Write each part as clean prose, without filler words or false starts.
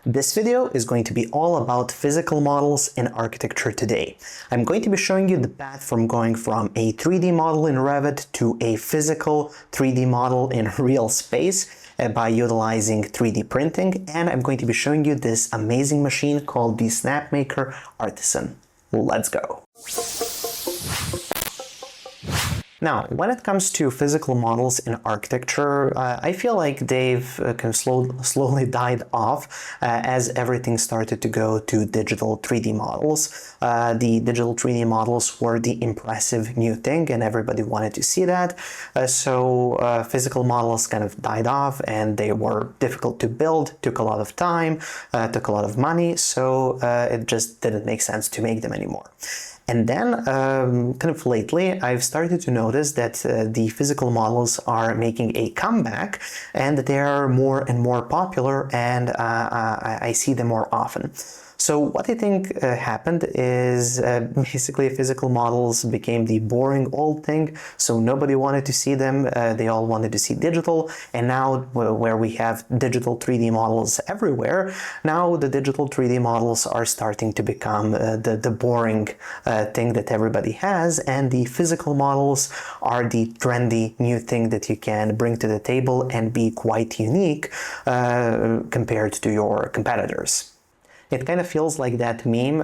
This video is going to be all about physical models in architecture today. I'm going to be showing you the path from going from a 3D model in Revit to a physical 3D model in real space by utilizing 3D printing, and I'm going to be showing you this amazing machine called the Snapmaker Artisan. Let's go! Now, when it comes to physical models in architecture, I feel like they've kind of slowly died off as everything started to go to digital 3D models. The digital 3D models were the impressive new thing and everybody wanted to see that. So physical models kind of died off and they were difficult to build, took a lot of time, took a lot of money, so it just didn't make sense to make them anymore. And then, kind of lately, I've started to notice that the physical models are making a comeback and that they are more and more popular, and I see them more often. So what I think happened is basically physical models became the boring old thing, so nobody wanted to see them, they all wanted to see digital, and now where we have digital 3D models everywhere, now the digital 3D models are starting to become the boring thing that everybody has, and the physical models are the trendy new thing that you can bring to the table and be quite unique compared to your competitors. It kind of feels like that meme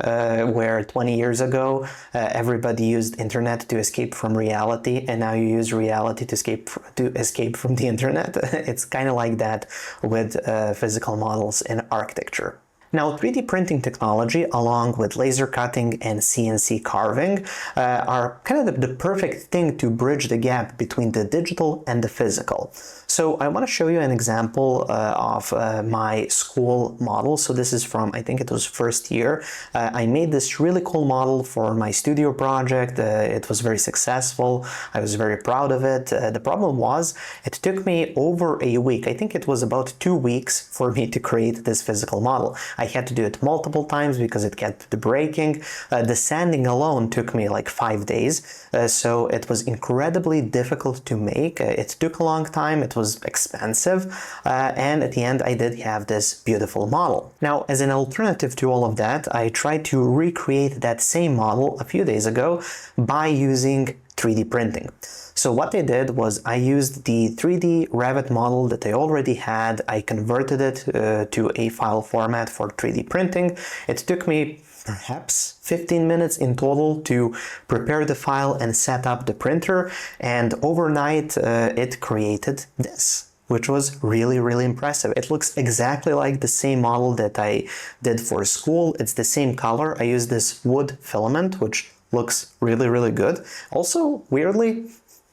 where 20 years ago everybody used internet to escape from reality, and now you use reality to escape from the internet. It's kind of like that with physical models in architecture. Now, 3D printing technology, along with laser cutting and CNC carving, are kind of the perfect thing to bridge the gap between the digital and the physical. So I want to show you an example of my school model. So this is from, I think it was first year. I made this really cool model for my studio project. It was very successful. I was very proud of it. The problem was it took me over a week. I think it was about 2 weeks for me to create this physical model. I had to do it multiple times because it kept breaking. The sanding alone took me like 5 days, so it was incredibly difficult to make. It took a long time, it was expensive, and at the end I did have this beautiful model. Now, as an alternative to all of that, I tried to recreate that same model a few days ago by using 3D printing. So what I did was I used the 3D Revit model that I already had. I converted it to a file format for 3D printing. It took me perhaps 15 minutes in total to prepare the file and set up the printer, and overnight it created this, which was really impressive. It looks exactly like the same model that I did for school. It's the same color. I used this wood filament, which looks really good. Also, weirdly,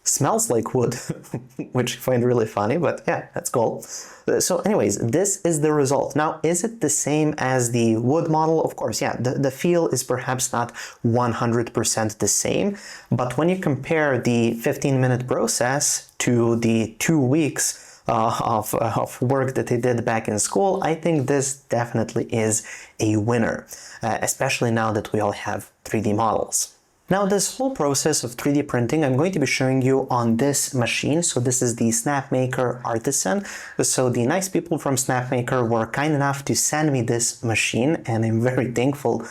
smells like wood, which I find really funny, but yeah, that's cool. So anyways, this is the result. Now, is it the same as the wood model? Of course, yeah, the feel is perhaps not 100% the same, but when you compare the 15-minute process to the 2 weeks of work that I did back in school, I think this definitely is a winner, especially now that we all have 3D models. Now, this whole process of 3D printing I'm going to be showing you on this machine. So this is the Snapmaker Artisan. So the nice people from Snapmaker were kind enough to send me this machine, and I'm very thankful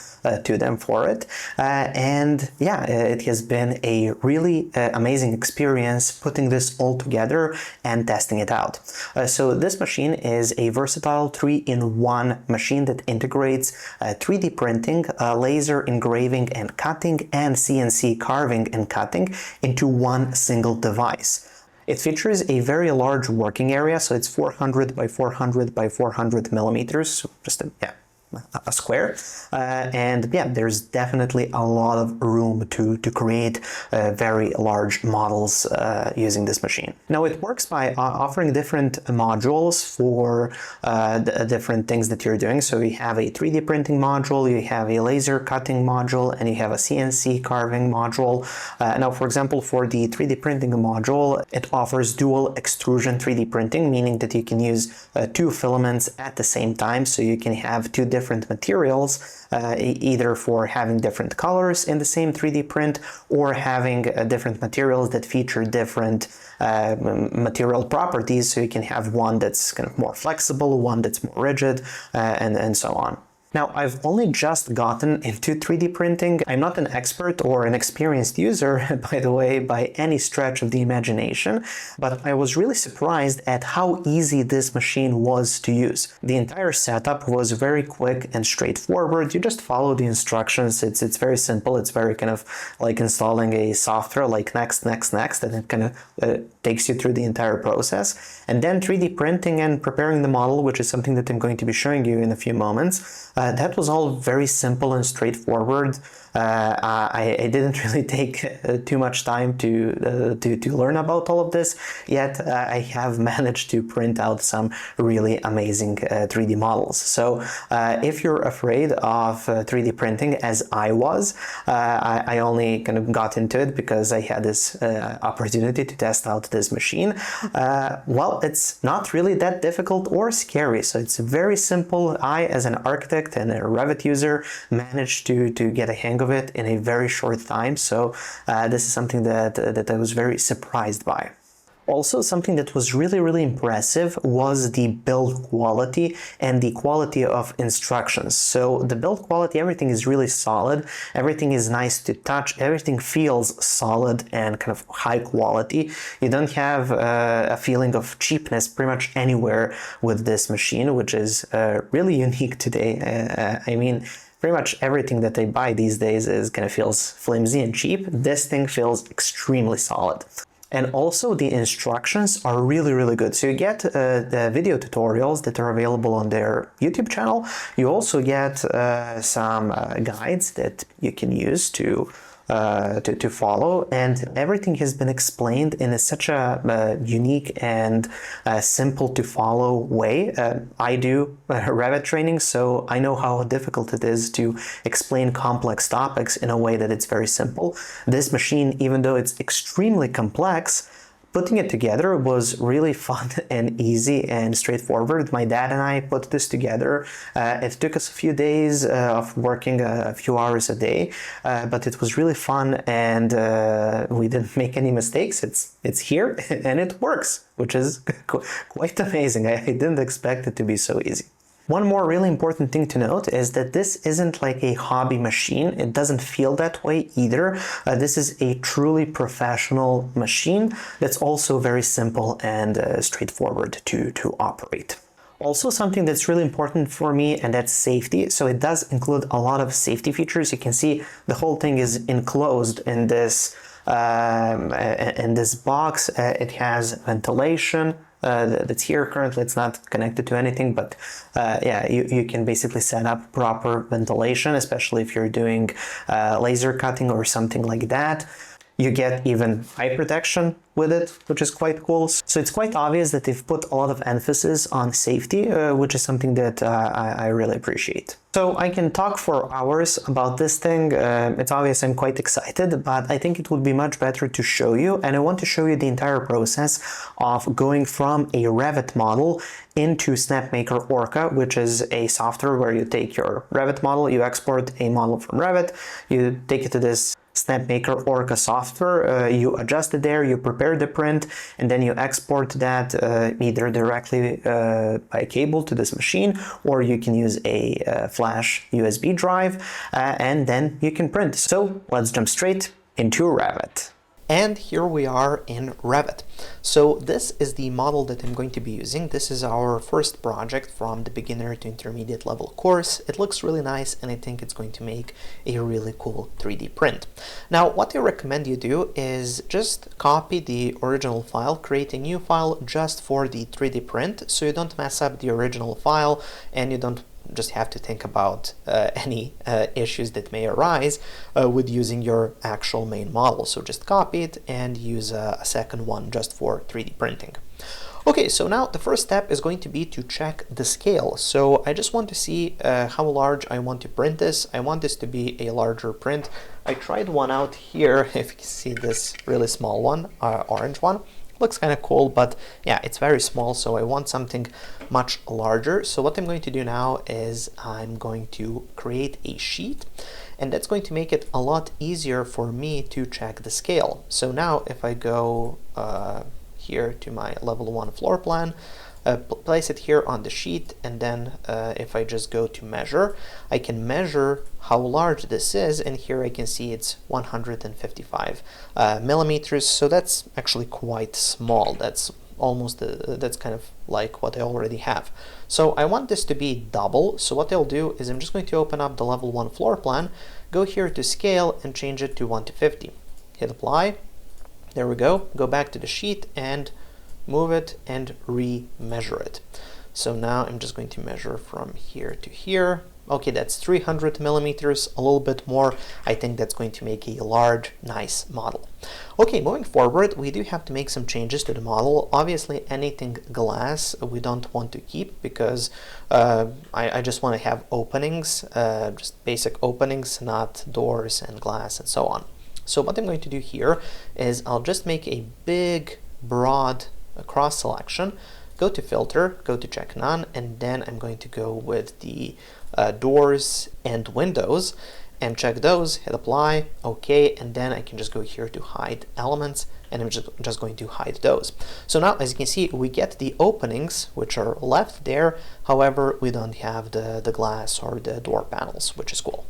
to them for it. And yeah, it has been a really amazing experience putting this all together and testing it out. So this machine is a versatile 3-in-1 machine that integrates 3D printing, laser engraving and cutting, and CNC carving and cutting into one single device. It features a very large working area, so it's 400 by 400 by 400 millimeters, so just a square, and yeah, there's definitely a lot of room to create very large models using this machine. Now, it works by offering different modules for the different things that you're doing. So you have a 3D printing module, you have a laser cutting module, and you have a CNC carving module. Now, for example, for the 3D printing module, it offers dual extrusion 3D printing, meaning that you can use 2 filaments at the same time, so you can have 2 different different materials, either for having different colors in the same 3D print or having different materials that feature different material properties, so you can have one that's kind of more flexible, one that's more rigid, and so on. Now, I've only just gotten into 3D printing. I'm not an expert or an experienced user, by the way, by any stretch of the imagination, but I was really surprised at how easy this machine was to use. The entire setup was very quick and straightforward. You just follow the instructions. It's very simple. It's very kind of like installing a software like next, next, next, and it kind of takes you through the entire process. And then 3D printing and preparing the model, which is something that I'm going to be showing you in a few moments. That was all very simple and straightforward. I didn't really take too much time to learn about all of this, yet I have managed to print out some really amazing 3D models. So if you're afraid of 3D printing, as I was, I only kind of got into it because I had this opportunity to test out this machine. Well, it's not really that difficult or scary, so it's very simple. I, as an architect and a Revit user, managed to get a hang of it in a very short time, so this is something that I was very surprised by. Also, something that was really impressive was the build quality and the quality of instructions. So the build quality, everything is really solid, everything is nice to touch, everything feels solid and kind of high quality. You don't have a feeling of cheapness pretty much anywhere with this machine, which is really unique today. I mean, pretty much everything that I buy these days is kind of feels flimsy and cheap. This thing feels extremely solid. And also the instructions are really good. So you get the video tutorials that are available on their YouTube channel. You also get some guides that you can use to follow, and everything has been explained in such a unique and simple to follow way. I do Revit training, so I know how difficult it is to explain complex topics in a way that it's very simple. This machine, even though it's extremely complex, putting it together was really fun and easy and straightforward. My dad and I put this together. It took us a few days of working a few hours a day, but it was really fun, and we didn't make any mistakes. It's here and it works, which is quite amazing. I didn't expect it to be so easy. One more really important thing to note is that this isn't like a hobby machine. It doesn't feel that way either. This is a truly professional machine that's also very simple and straightforward to operate. Also, something that's really important for me, and that's safety. So it does include a lot of safety features. You can see the whole thing is enclosed in this box. It has ventilation. That's here currently. It's not connected to anything, but yeah, you can basically set up proper ventilation, especially if you're doing laser cutting or something like that. You get even eye protection with it, which is quite cool. So it's quite obvious that they've put a lot of emphasis on safety, which is something that I really appreciate. So I can talk for hours about this thing. It's obvious I'm quite excited, but I think it would be much better to show you, and I want to show you the entire process of going from a Revit model into Snapmaker Orca, which is a software where you take your Revit model, you export a model from Revit, you take it to this Snapmaker Orca software, you adjust it there, you prepare the print, and then you export that either directly by cable to this machine, or you can use a flash USB drive, and then you can print. So let's jump straight into Revit. And here we are in Revit. So this is the model that I'm going to be using. This is our first project from the beginner to intermediate level course. It looks really nice, and I think it's going to make a really cool 3D print. Now, what I recommend you do is just copy the original file, create a new file just for the 3D print, so you don't mess up the original file and you don't just have to think about any issues that may arise with using your actual main model. So just copy it and use a second one just for 3D printing. Okay, so now the first step is going to be to check the scale. So I just want to see how large I want to print this. I want this to be a larger print. I tried one out here, if you can see this really small one, orange one. Looks kind of cool, but yeah, it's very small, so I want something much larger. So what I'm going to do now is I'm going to create a sheet, and that's going to make it a lot easier for me to check the scale. So now if I go here to my level 1 floor plan, place it here on the sheet, and then if I just go to measure, I can measure how large this is, and here I can see it's 155 millimeters, so that's actually quite small. That's almost that's kind of like what I already have. So I want this to be double, so what I'll do is I'm just going to open up the level 1 floor plan, go here to scale and change it to 1 to 50. Hit apply. There we go. Go back to the sheet and move it and re-measure it. So now I'm just going to measure from here to here. Okay, that's 300 millimeters, a little bit more. I think that's going to make a large, nice model. Okay, moving forward, we do have to make some changes to the model. Obviously, anything glass we don't want to keep, because I just want to have openings, just basic openings, not doors and glass and so on. So what I'm going to do here is I'll just make a big, broad cross selection, go to filter, go to check none, and then I'm going to go with the doors and windows and check those, hit apply, okay, and then I can just go here to hide elements, and I'm just going to hide those. So now, as you can see, we get the openings which are left there, however we don't have the glass or the door panels, which is cool.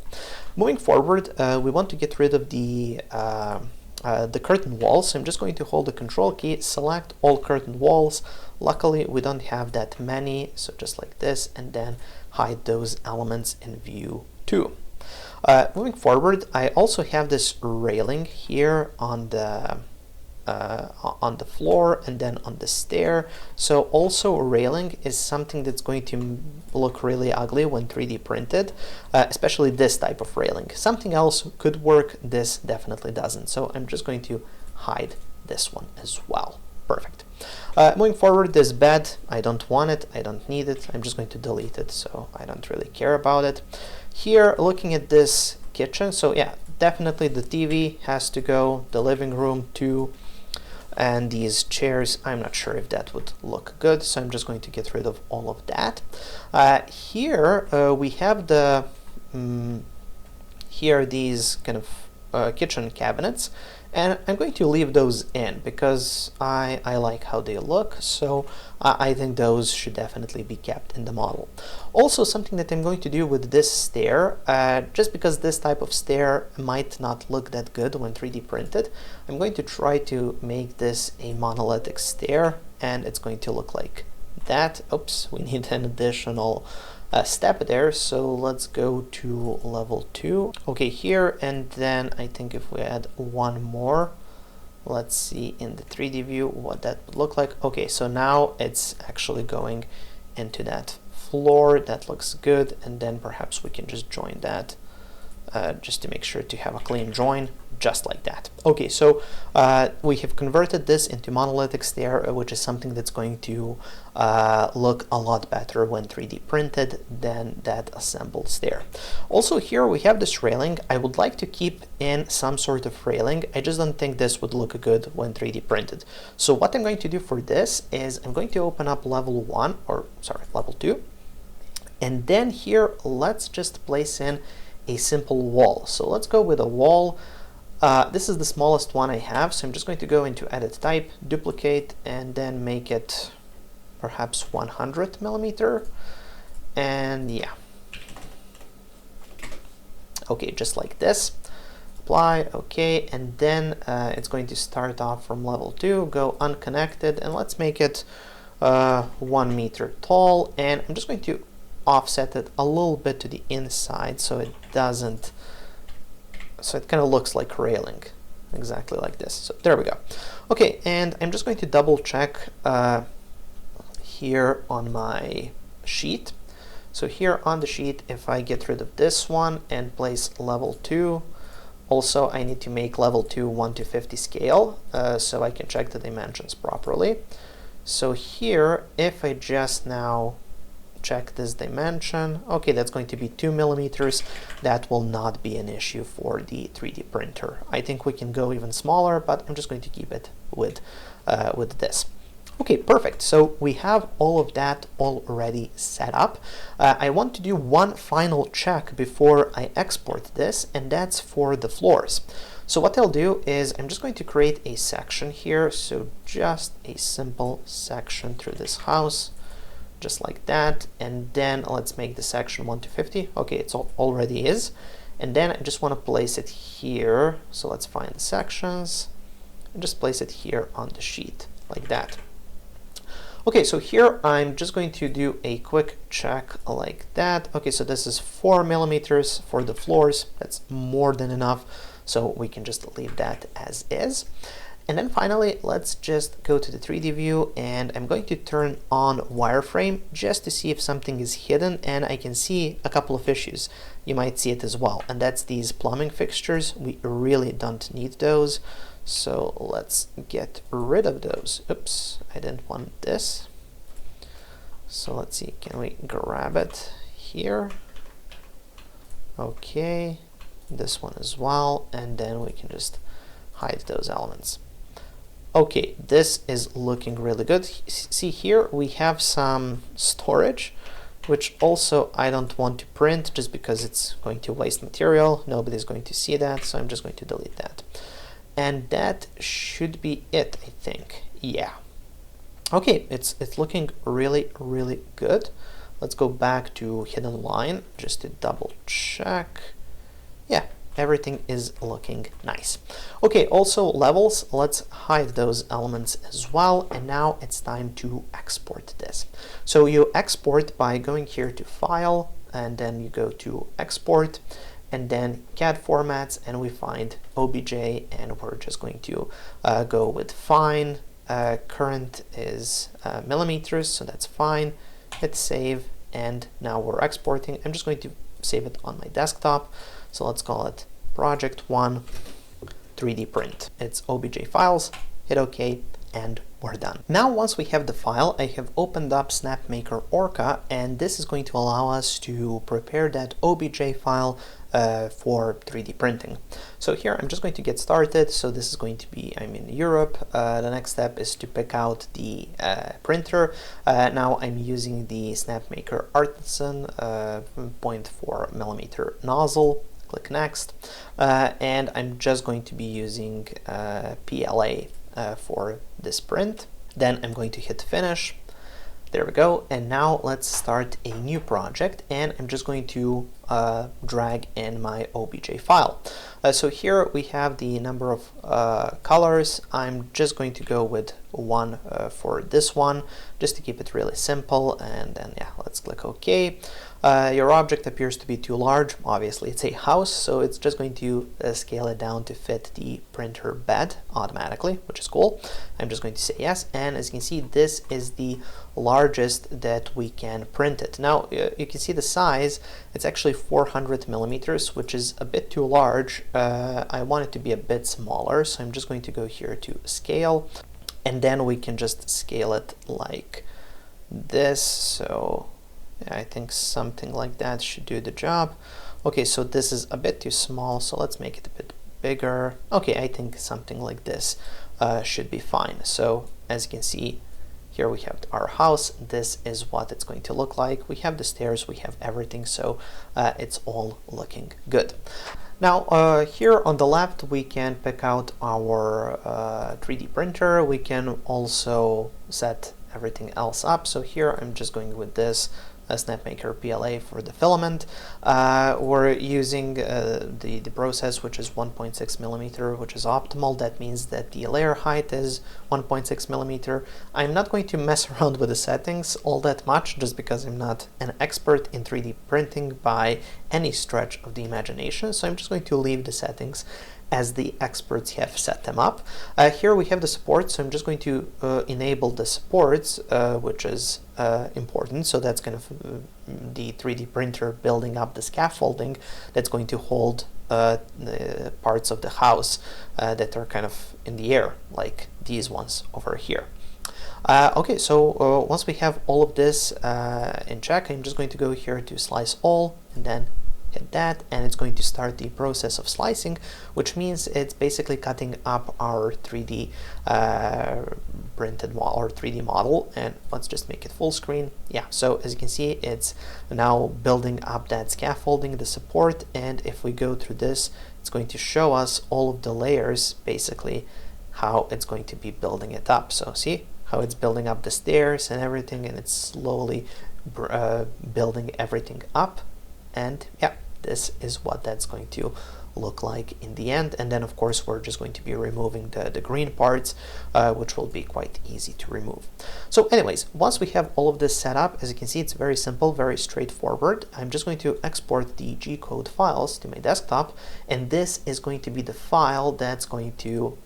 Moving forward, we want to get rid of the curtain walls, so I'm just going to hold the control key, select all curtain walls. Luckily we don't have that many, so just like this, and then hide those elements in view 2. Moving forward, I also have this railing here on the floor and then on the stair. So also railing is something that's going to look really ugly when 3D printed, especially this type of railing. Something else could work, this definitely doesn't. So I'm just going to hide this one as well. Perfect. Moving forward, this bed, I don't want it, I don't need it, I'm just going to delete it, so I don't really care about it. Here, looking at this kitchen, so yeah, definitely the TV has to go, the living room too, and these chairs, I'm not sure if that would look good, so I'm just going to get rid of all of that. Here we have the these kind of kitchen cabinets, and I'm going to leave those in because I like how they look, so I think those should definitely be kept in the model. Also, something that I'm going to do with this stair, just because this type of stair might not look that good when 3D printed, I'm going to try to make this a monolithic stair, and it's going to look like that. Oops, we need an additional step there, so let's go to level 2. Okay, here, and then I think if we add one more, let's see in the 3D view what that would look like. Okay, so now it's actually going into that floor. That looks good, and then perhaps we can just join that just to make sure to have a clean join, just like that. Okay, so we have converted this into monolithic stair, which is something that's going to look a lot better when 3D printed than that assembled stair. Also, here we have this railing. I would like to keep in some sort of railing. I just don't think this would look good when 3D printed. So what I'm going to do for this is I'm going to open up level 1, or sorry, level 2, and then here let's just place in a simple wall. So let's go with a wall. This is the smallest one I have, so I'm just going to go into edit type, duplicate, and then make it perhaps 100 millimeter, and yeah, okay, just like this. Apply, okay, and then it's going to start off from level 2, go unconnected, and let's make it 1 meter tall, and I'm just going to offset it a little bit to the inside so it doesn't, so it kind of looks like railing, exactly like this. So there we go. Okay, and I'm just going to double check here on my sheet. So here on the sheet, if I get rid of this one and place level 2, also I need to make level 2 1 to 50 scale so I can check the dimensions properly. So here, if I just now check this dimension, okay, that's going to be 2 millimeters. That will not be an issue for the 3D printer. I think we can go even smaller, but I'm just going to keep it with with this. Okay, perfect. So we have all of that already set up. I want to do one final check before I export this, and that's for the floors. So what I'll do is I'm just going to create a section here. So just a simple section through this house, just like that. And then let's make the section 1 to 50. Okay, it's already is. And then I just want to place it here. So let's find the sections and just place it here on the sheet like that. Okay, so here I'm just going to do a quick check like that. Okay, so this is 4 millimeters for the floors. That's more than enough. So we can just leave that as is. And then finally, let's just go to the 3D view, and I'm going to turn on wireframe just to see if something is hidden, and I can see a couple of issues. You might see it as well, and that's these plumbing fixtures. We really don't need those. So let's get rid of those. Oops, I didn't want this. So let's see, can we grab it here? Okay, this one as well, and then we can just hide those elements. Okay, this is looking really good. See here, we have some storage, which also I don't want to print just because it's going to waste material. Nobody's going to see that, so I'm just going to delete that. And that should be it, I think. Yeah. Okay, it's looking really, really good. Let's go back to hidden line just to double check. Yeah, everything is looking nice. Okay, also levels, let's hide those elements as well. And now it's time to export this. So you export by going here to File, and then you go to Export, and then CAD formats, and we find OBJ, and we're just going to go with fine. Current is millimeters, so that's fine. Hit save, and now we're exporting. I'm just going to save it on my desktop. So let's call it Project 1 3D Print. It's OBJ files, hit OK, and we're done. Now, once we have the file, I have opened up Snapmaker Orca, and this is going to allow us to prepare that OBJ file for 3D printing. So here I'm just going to get started. So this is going to be, I'm in Europe. The next step is to pick out the printer. Now I'm using the Snapmaker Artisan 0.4 millimeter nozzle. Click next, and I'm just going to be using PLA for this print. Then I'm going to hit finish. There we go. And now let's start a new project, and I'm just going to drag in my OBJ file. So here we have the number of colors. I'm just going to go with one for this one, just to keep it really simple. And then yeah, let's click OK. Your object appears to be too large. Obviously it's a house, so it's just going to scale it down to fit the printer bed automatically, which is cool. I'm just going to say yes, and as you can see, this is the largest that we can print it. Now you can see the size, it's actually 400 millimeters, which is a bit too large. I want it to be a bit smaller, so I'm just going to go here to scale, and then we can just scale it like this. So yeah, I think something like that should do the job. Okay, so this is a bit too small, so let's make it a bit bigger. Okay, I think something like this should be fine. So as you can see, here we have our house. This is what it's going to look like. We have the stairs, we have everything, so it's all looking good. Now here on the left, we can pick out our 3D printer. We can also set everything else up. So here I'm just going with this Snapmaker PLA for the filament. We're using the process, which is 1.6 millimeter, which is optimal. That means that the layer height is 1.6 millimeter. I'm not going to mess around with the settings all that much, just because I'm not an expert in 3D printing by any stretch of the imagination. So I'm just going to leave the settings as the experts have set them up. Here we have the support, so I'm just going to enable the supports, which is important. So that's kind of the 3D printer building up the scaffolding that's going to hold the parts of the house that are kind of in the air, like these ones over here. Okay, so once we have all of this in check, I'm just going to go here to slice all, and then hit that, and it's going to start the process of slicing, which means it's basically cutting up our 3D printed model or 3D model, and let's just make it full screen. Yeah, so as you can see, it's now building up that scaffolding, the support, and if we go through this, it's going to show us all of the layers, basically how it's going to be building it up. So see how it's building up the stairs and everything, and it's slowly building everything up. And yeah, this is what that's going to look like in the end. And then of course we're just going to be removing the green parts, which will be quite easy to remove. So anyways, once we have all of this set up, as you can see, it's very simple, very straightforward. I'm just going to export the G-code files to my desktop, and this is going to be the file that's going to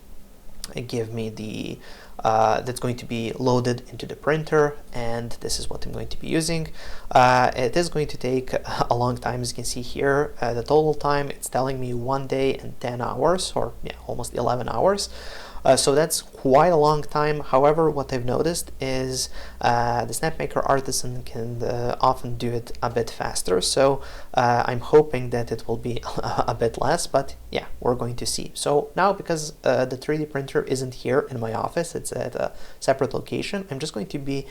give me the that's going to be loaded into the printer, and this is what I'm going to be using. It is going to take a long time, as you can see here. The total time, it's telling me 1 day and 10 hours, or yeah, almost 11 hours. So that's quite a long time. However, what I've noticed is the Snapmaker Artisan can often do it a bit faster. So I'm hoping that it will be a bit less, but yeah, we're going to see. So now, because the 3D printer isn't here in my office, it's at a separate location, I'm just going to be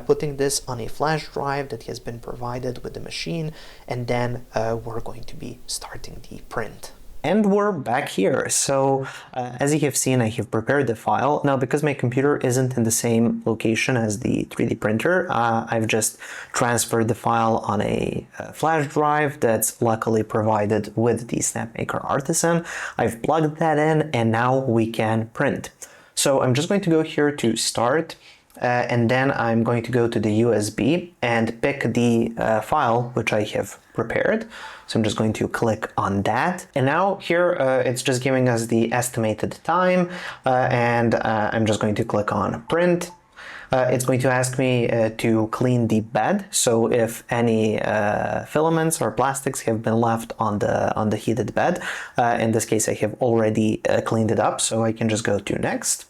putting this on a flash drive that has been provided with the machine, and then we're going to be starting the print. And we're back here. So as you have seen, I have prepared the file. Now, because my computer isn't in the same location as the 3D printer, I've just transferred the file on a flash drive that's luckily provided with the Snapmaker Artisan. I've plugged that in, and now we can print. So I'm just going to go here to Start, and then I'm going to go to the USB and pick the file which I have prepared. So I'm just going to click on that. And now here it's just giving us the estimated time, and I'm just going to click on Print. It's going to ask me to clean the bed. So if any filaments or plastics have been left on the heated bed, in this case I have already cleaned it up, so I can just go to Next.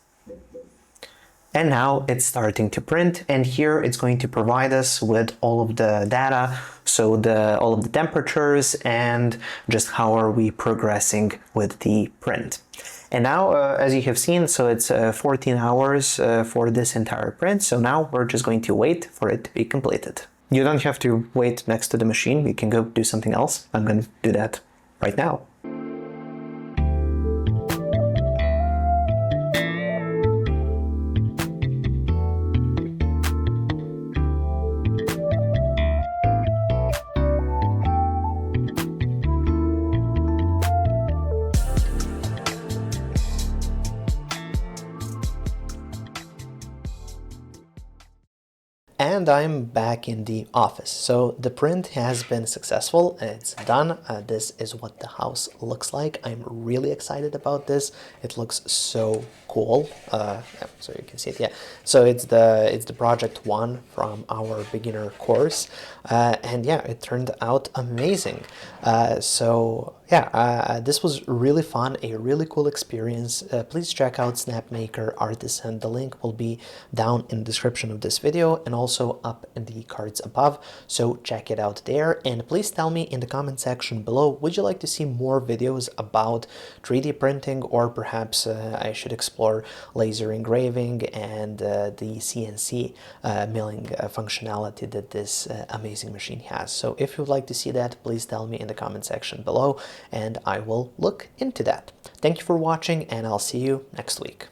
And now it's starting to print, and here it's going to provide us with all of the data, so all of the temperatures and just how are we progressing with the print. And now, as you have seen, so it's 14 hours for this entire print, so now we're just going to wait for it to be completed. You don't have to wait next to the machine, you can go do something else. I'm going to do that right now. And I'm back in the office. So the print has been successful, it's done. This is what the house looks like. I'm really excited about this. It looks so cool. Yeah, so you can see it. Yeah. So it's the project 1 from our beginner course, and yeah, it turned out amazing. So yeah, this was really fun, a really cool experience. Please check out Snapmaker Artisan. The link will be down in the description of this video and also up in the cards above, so check it out there. And please tell me in the comment section below, would you like to see more videos about 3D printing, or perhaps I should explore laser engraving and the CNC milling functionality that this amazing machine has. So if you'd like to see that, please tell me in the comment section below, and I will look into that. Thank you for watching, and I'll see you next week.